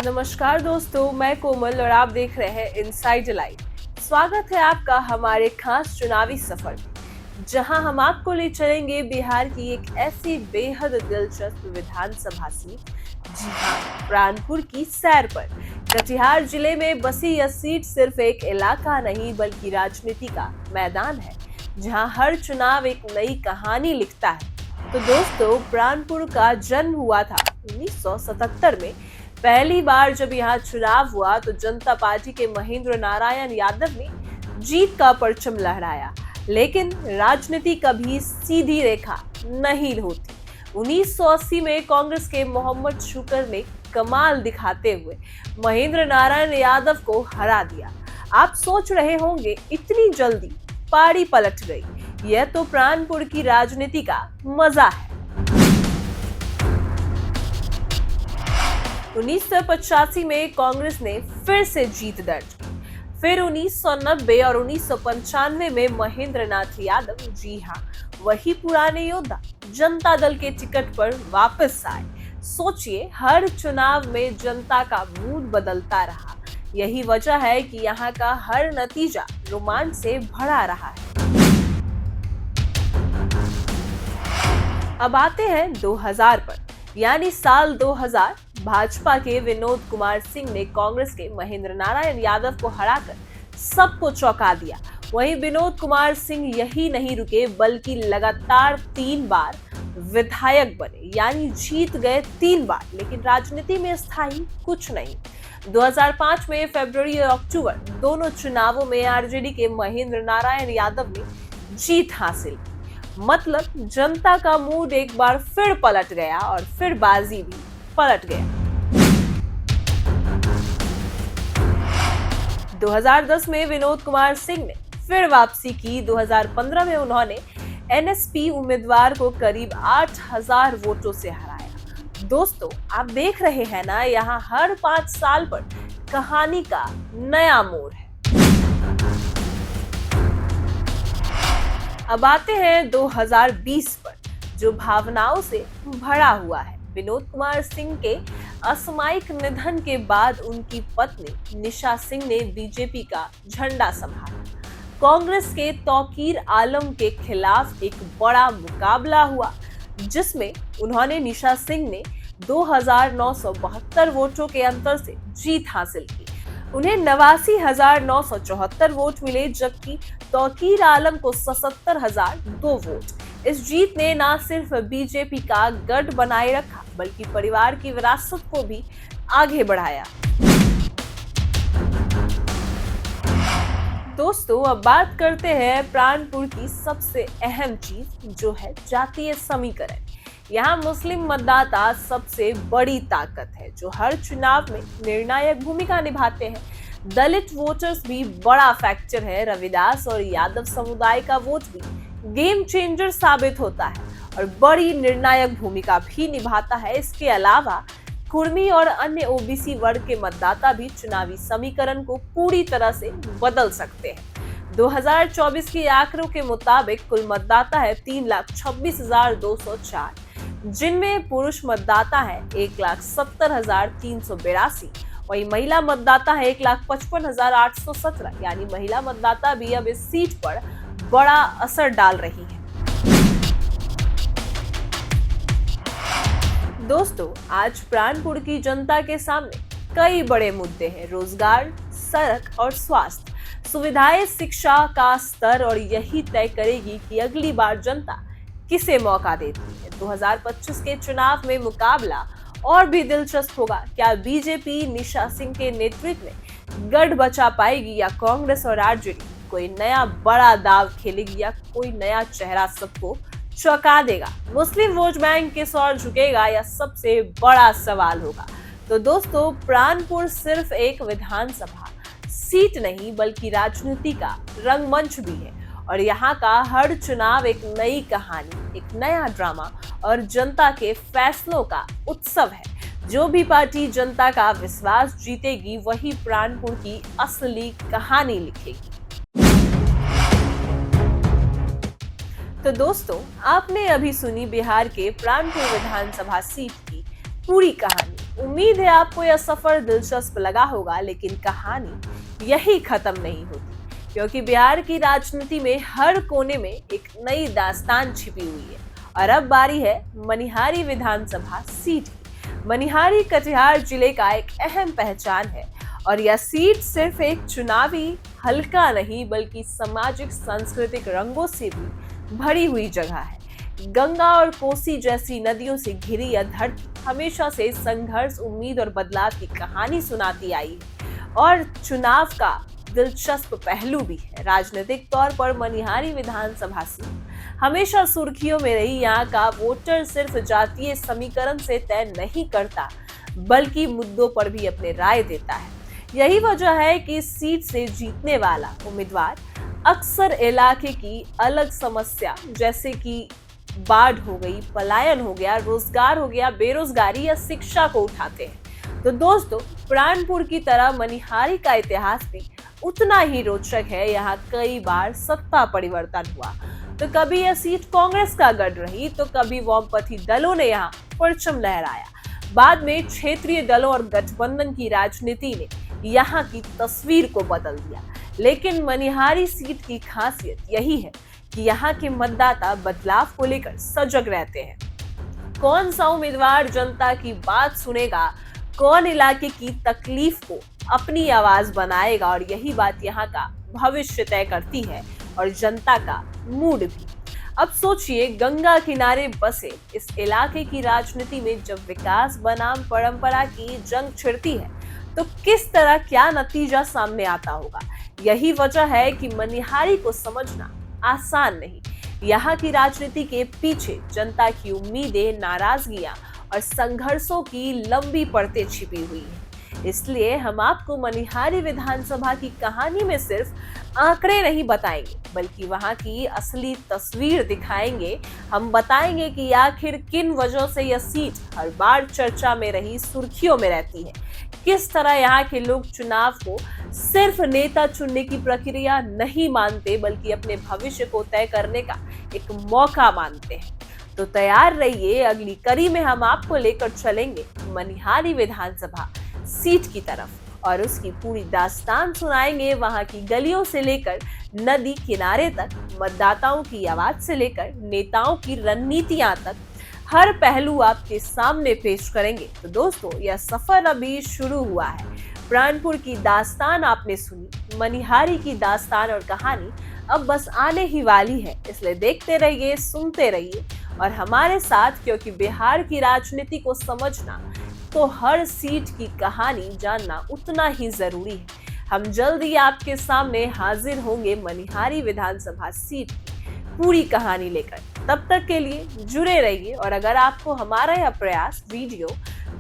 नमस्कार दोस्तों, मैं कोमल और आप देख रहे हैं इनसाइड लाइव। स्वागत है आपका हमारे खास चुनावी सफर में, जहां हम आपको ले चलेंगे बिहार की एक ऐसी बेहद दिलचस्प विधानसभा सीट, जी हाँ, प्राणपुर की सैर पर। कटिहार जिले में बसी यह सीट सिर्फ एक इलाका नहीं बल्कि राजनीति का मैदान है, जहां हर चुनाव एक नई कहानी लिखता है। तो दोस्तों, प्राणपुर का जन्म हुआ था 1977 में। पहली बार जब यहाँ चुनाव हुआ तो जनता पार्टी के महेंद्र नारायण यादव ने जीत का परचम लहराया, लेकिन राजनीति कभी सीधी रेखा नहीं होती। 1980 में कांग्रेस के मोहम्मद शुक्र ने कमाल दिखाते हुए महेंद्र नारायण यादव को हरा दिया। आप सोच रहे होंगे, इतनी जल्दी पारी पलट गई। यह तो प्राणपुर की राजनीति का मजा है। 1985 में कांग्रेस ने फिर से जीत दर्ज की। फिर 1990 और 1995 में महेंद्र नाथ यादव, जी हाँ, वही पुराने योद्धा, जनता दल के टिकट पर वापस आए। सोचिए, हर चुनाव में जनता का मूड बदलता रहा। यही वजह है कि यहाँ का हर नतीजा रोमांच से भरा रहा है। अब आते हैं 2000 पर, यानी साल 2000। भाजपा के विनोद कुमार सिंह ने कांग्रेस के महेंद्र नारायण यादव को हराकर सबको चौंका दिया। वहीं विनोद कुमार सिंह यही नहीं रुके, बल्कि लगातार 3 बार विधायक बने, यानी जीत गए 3 बार। लेकिन राजनीति में स्थायी कुछ नहीं। 2005 में फरवरी और अक्टूबर दोनों चुनावों में आरजेडी के महेंद्र नारायण यादव ने जीत हासिल की। मतलब जनता का मूड एक बार फिर पलट गया और फिर बाजी भी पलट गया। 2010 में विनोद कुमार सिंह ने फिर वापसी की। 2015 में उन्होंने एनएसपी उम्मीदवार को करीब 8000 वोटों से हराया। दोस्तों, आप देख रहे हैं ना, यहाँ हर 5 साल पर कहानी का नया मोड़ है। अब आते हैं 2020 पर, जो भावनाओं से भरा हुआ है। विनोद कुमार सिंह के असामयिक निधन के बाद उनकी पत्नी निशा सिंह ने बीजेपी का झंडा संभाला। कांग्रेस के तौकीर आलम के खिलाफ एक बड़ा मुकाबला हुआ, जिसमें उन्होंने निशा सिंह ने 2972 वोटों के अंतर से जीत हासिल की। उन्हें 89,974 वोट मिले, जबकि तौकीर आलम को 77,002 वोट। इस जीत ने न सिर्फ बीजेपी का गढ़ बनाए रखा, बल्कि परिवार की विरासत को भी आगे बढ़ाया। दोस्तों, अब बात करते हैं प्राणपुर की सबसे अहम चीज, जो है जातीय समीकरण। यहाँ मुस्लिम मतदाता सबसे बड़ी ताकत है, जो हर चुनाव में निर्णायक भूमिका निभाते हैं। दलित वोटर्स भी बड़ा फैक्टर है। रविदास और यादव समुदाय का वोट भी गेम चेंजर साबित होता है और बड़ी निर्णायक भूमिका भी निभाता है। इसके अलावा कुर्मी और अन्य ओबीसी वर्ग के मतदाता भी चुनावी समीकरण को पूरी तरह से बदल सकते हैं। 2024 के आंकड़ों के मुताबिक कुल मतदाता है 3,26,204, जिनमें पुरुष मतदाता है 1,70,382, वही महिला मतदाता है 1,55,817। यानी महिला मतदाता भी अब इस सीट पर बड़ा असर डाल रही है। दोस्तों, आज प्राणपुर की जनता के सामने कई बड़े मुद्दे हैं। रोजगार, सड़क और स्वास्थ्य सुविधाएं, शिक्षा का स्तर, और यही तय करेगी कि अगली बार जनता किसे मौका देती है। 2025 के चुनाव में मुकाबला और भी दिलचस्प होगा। क्या बीजेपी निशा सिंह के नेतृत्व में गढ़ बचा पाएगी, या कांग्रेस और आरजेडी कोई नया बड़ा दाव खेलेगी, या कोई नया चेहरा सबको चौंका देगा? मुस्लिम वोट बैंक किस ओर झुकेगा, या सबसे बड़ा सवाल होगा। तो दोस्तों, प्राणपुर सिर्फ एक विधानसभा सीट नहीं, बल्कि राजनीति का रंगमंच भी है। और यहाँ का हर चुनाव एक नई कहानी, एक नया ड्रामा और जनता के फैसलों का उत्सव है। जो भी पार्टी जनता का विश्वास जीतेगी, वही प्राणपुर की असली कहानी लिखेगी। तो दोस्तों, आपने अभी सुनी बिहार के प्राणपुर विधानसभा सीट की पूरी कहानी। उम्मीद है आपको यह सफर दिलचस्प लगा होगा, लेकिन कहानी यही खत्म नहीं होती, क्योंकि बिहार की राजनीति में हर कोने में एक नई दास्तान छिपी हुई है। और अब बारी है मनिहारी विधानसभा सीट की। मनिहारी कटिहार जिले का एक अहम पहचान है और यह सीट सिर्फ एक चुनावी हल्का नहीं, बल्कि सामाजिक सांस्कृतिक रंगों से भी भरी हुई जगह है। गंगा और कोसी जैसी नदियों से घिरी यह धरती हमेशा से संघर्ष, उम्मीद और बदलाव की कहानी सुनाती आई है और चुनाव का दिलचस्प पहलू भी है। राजनीतिक तौर पर मनिहारी विधानसभा सीट हमेशा सुर्खियों में रही। यहाँ का वोटर सिर्फ जातीय समीकरण से तय नहीं करता, बल्कि मुद्दों पर भी अपने राय देता है। यही वजह है कि इस सीट से जीतने वाला उम्मीदवार अक्सर इलाके की अलग समस्या, जैसे कि बाढ़ हो गई, पलायन हो गया, रोजगार हो गया, बेरोजगारी या शिक्षा को उठाते हैं। तो दोस्तों, प्राणपुर की तरह मनिहारी का इतिहास भी उतना ही रोचक है। यहाँ कई बार सत्ता परिवर्तन हुआ, तो कभी यह सीट कांग्रेस का गढ़ रही, तो कभी वामपंथी दलों ने यहाँ परचम लहराया। बाद में क्षेत्रीय दलों और गठबंधन की राजनीति ने यहाँ की तस्वीर को बदल दिया। लेकिन मनिहारी सीट की खासियत यही है कि यहाँ के मतदाता बदलाव को लेकर सजग रहते हैं। कौन सा उम्मीदवार जनता की बात सुनेगा, कौन इलाके की तकलीफ को अपनी आवाज बनाएगा, और यही बात यहाँ का भविष्य तय करती है और जनता का मूड भी। अब सोचिए, गंगा किनारे बसे इस इलाके की राजनीति में जब विकास बनाम परंपरा की जंग छिड़ती है, तो किस तरह क्या नतीजा सामने आता होगा। यही वजह है कि मनिहारी को समझना आसान नहीं। यहाँ की राजनीति के पीछे जनता की उम्मीदें, नाराजगियां और संघर्षों की लंबी परतें छिपी हुई हैं। इसलिए हम आपको मनिहारी विधानसभा की कहानी में सिर्फ आंकड़े नहीं बताएंगे, बल्कि वहां की असली तस्वीर दिखाएंगे। हम बताएंगे कि आखिर किन वजहों से यह सीट हर बार चर्चा में रही, सुर्खियों में रहती है। किस तरह यहाँ के लोग चुनाव को सिर्फ नेता चुनने की प्रक्रिया नहीं मानते, बल्कि अपने भविष्य को तय करने का एक मौका मानते हैं। तो तैयार रहिए, अगली कड़ी में हम आपको लेकर चलेंगे मनिहारी विधानसभा सीट की तरफ और उसकी पूरी दास्तान सुनाएंगे। वहां की गलियों से लेकर नदी किनारे तक, मतदाताओं की आवाज से लेकर नेताओं की रणनीतियां तक, हर पहलू आपके सामने पेश करेंगे। तो दोस्तों, यह सफर अभी शुरू हुआ है। प्राणपुर की दास्तान आपने सुनी, मनिहारी की दास्तान और कहानी अब बस आने ही वाली है। इसलिए देखते रहिए, सुनते रहिए और हमारे साथ, क्योंकि बिहार की राजनीति को समझना तो हर सीट की कहानी जानना उतना ही जरूरी है। हम जल्द ही आपके सामने हाजिर होंगे मनिहारी विधानसभा सीट की पूरी कहानी लेकर। तब तक के लिए जुड़े रहिए और अगर आपको हमारा यह प्रयास वीडियो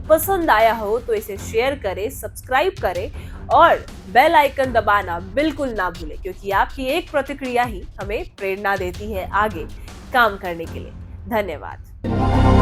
पसंद आया हो तो इसे शेयर करें, सब्सक्राइब करें और बेल आइकन दबाना बिल्कुल ना भूलें, क्योंकि आपकी एक प्रतिक्रिया ही हमें प्रेरणा देती है आगे काम करने के लिए। धन्यवाद।